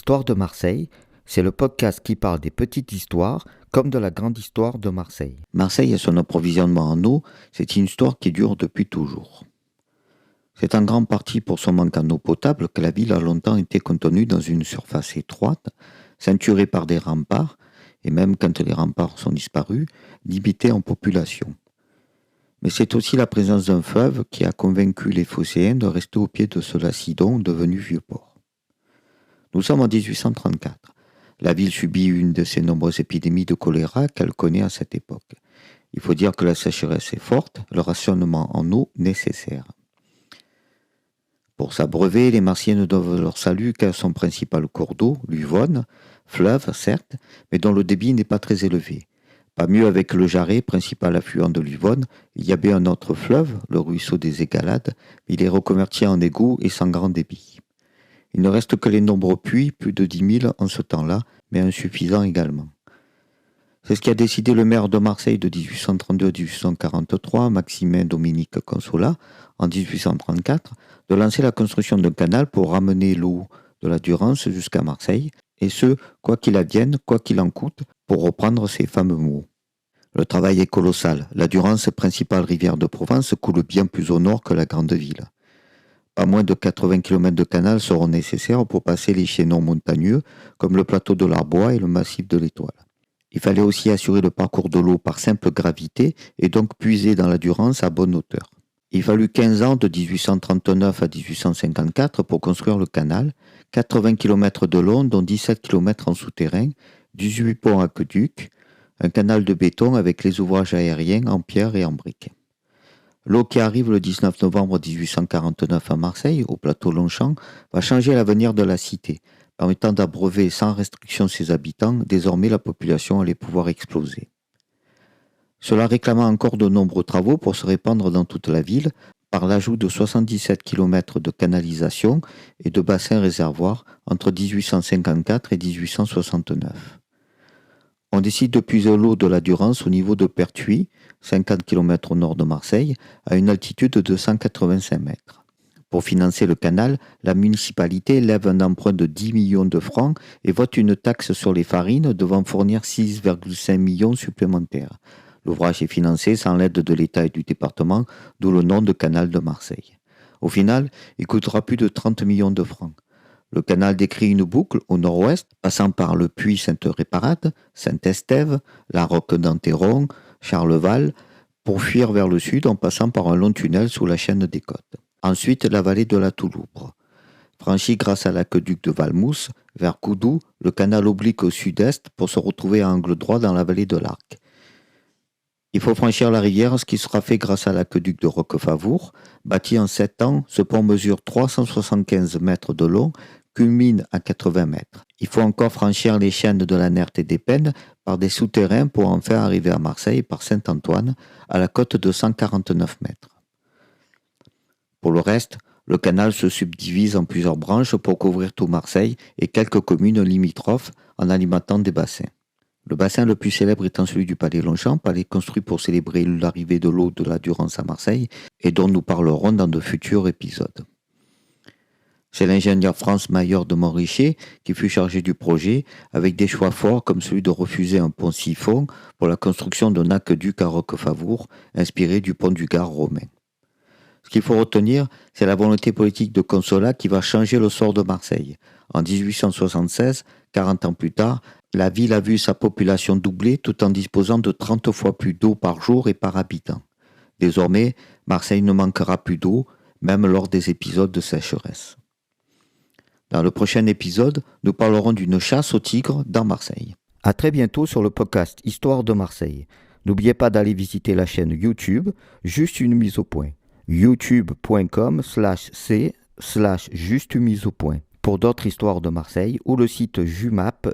Histoire de Marseille, c'est le podcast qui parle des petites histoires comme de la grande histoire de Marseille. Marseille et son approvisionnement en eau, c'est une histoire qui dure depuis toujours. C'est en grande partie pour son manque en eau potable que la ville a longtemps été contenue dans une surface étroite, ceinturée par des remparts, et même quand les remparts sont disparus, limitée en population. Mais c'est aussi la présence d'un fleuve qui a convaincu les Phocéens de rester au pied de ce Lacidon devenu Vieux-Port. Nous sommes en 1834. La ville subit une de ces nombreuses épidémies de choléra qu'elle connaît à cette époque. Il faut dire que la sécheresse est forte, le rationnement en eau nécessaire. Pour s'abreuver, les Marseillais ne doivent leur salut qu'à son principal cours d'eau, l'Uvonne, fleuve certes, mais dont le débit n'est pas très élevé. Pas mieux avec le Jarret, principal affluent de l'Uvonne, il y avait un autre fleuve, le ruisseau des Égalades, mais il est reconverti en égout et sans grand débit. Il ne reste que les nombreux puits, plus de 10 000 en ce temps-là, mais insuffisants également. C'est ce qui a décidé le maire de Marseille de 1832 à 1843, Maximin Dominique Consolat, en 1834, de lancer la construction d'un canal pour ramener l'eau de la Durance jusqu'à Marseille, et ce, quoi qu'il advienne, quoi qu'il en coûte, pour reprendre ces fameux mots. Le travail est colossal. La Durance, principale rivière de Provence, coule bien plus au nord que la grande ville. Pas moins de 80 km de canal seront nécessaires pour passer les chaînons montagneux, comme le plateau de l'Arbois et le massif de l'Étoile. Il fallait aussi assurer le parcours de l'eau par simple gravité et donc puiser dans la Durance à bonne hauteur. Il fallut 15 ans de 1839 à 1854 pour construire le canal, 80 km de long dont 17 km en souterrain, 18 ponts aqueducs, un canal de béton avec les ouvrages aériens en pierre et en briques. L'eau qui arrive le 19 novembre 1849 à Marseille, au plateau Longchamp, va changer l'avenir de la cité, permettant d'abreuver sans restriction ses habitants. Désormais, la population allait pouvoir exploser. Cela réclama encore de nombreux travaux pour se répandre dans toute la ville, par l'ajout de 77 km de canalisation et de bassins réservoirs entre 1854 et 1869. On décide de puiser l'eau de la Durance au niveau de Pertuis, 50 km au nord de Marseille, à une altitude de 185 mètres. Pour financer le canal, la municipalité lève un emprunt de 10 millions de francs et vote une taxe sur les farines devant fournir 6,5 millions supplémentaires. L'ouvrage est financé sans l'aide de l'État et du département, d'où le nom de canal de Marseille. Au final, il coûtera plus de 30 millions de francs. Le canal décrit une boucle au nord-ouest, passant par le puits Sainte-Réparate, Saint-Estève, la Roque d'Anteron, Charleval, pour fuir vers le sud en passant par un long tunnel sous la chaîne des côtes. Ensuite, la vallée de la Touloubre. Franchi grâce à l'aqueduc de Valmousse, vers Coudou, le canal oblique au sud-est pour se retrouver à angle droit dans la vallée de l'Arc. Il faut franchir la rivière, ce qui sera fait grâce à l'aqueduc de Roquefavour. Bâti en 7 ans, ce pont mesure 375 mètres de long, culmine à 80 mètres. Il faut encore franchir les chaînes de la Nerte et des Pennes par des souterrains pour enfin arriver à Marseille par Saint-Antoine, à la côte de 149 mètres. Pour le reste, le canal se subdivise en plusieurs branches pour couvrir tout Marseille et quelques communes limitrophes en alimentant des bassins. Le bassin le plus célèbre étant celui du Palais Longchamp, palais construit pour célébrer l'arrivée de l'eau de la Durance à Marseille et dont nous parlerons dans de futurs épisodes. C'est l'ingénieur Franz Mayer de Montricher qui fut chargé du projet, avec des choix forts comme celui de refuser un pont siphon pour la construction d'un aqueduc à Roquefavour, inspiré du pont du Gard romain. Ce qu'il faut retenir, c'est la volonté politique de Consolat qui va changer le sort de Marseille. En 1876, 40 ans plus tard, la ville a vu sa population doubler tout en disposant de 30 fois plus d'eau par jour et par habitant. Désormais, Marseille ne manquera plus d'eau, même lors des épisodes de sécheresse. Dans le prochain épisode, nous parlerons d'une chasse au tigre dans Marseille. À très bientôt sur le podcast Histoire de Marseille. N'oubliez pas d'aller visiter la chaîne YouTube, juste une mise au point. youtube.com/c/juste-mise-au-point pour d'autres histoires de Marseille ou le site jumap.blog.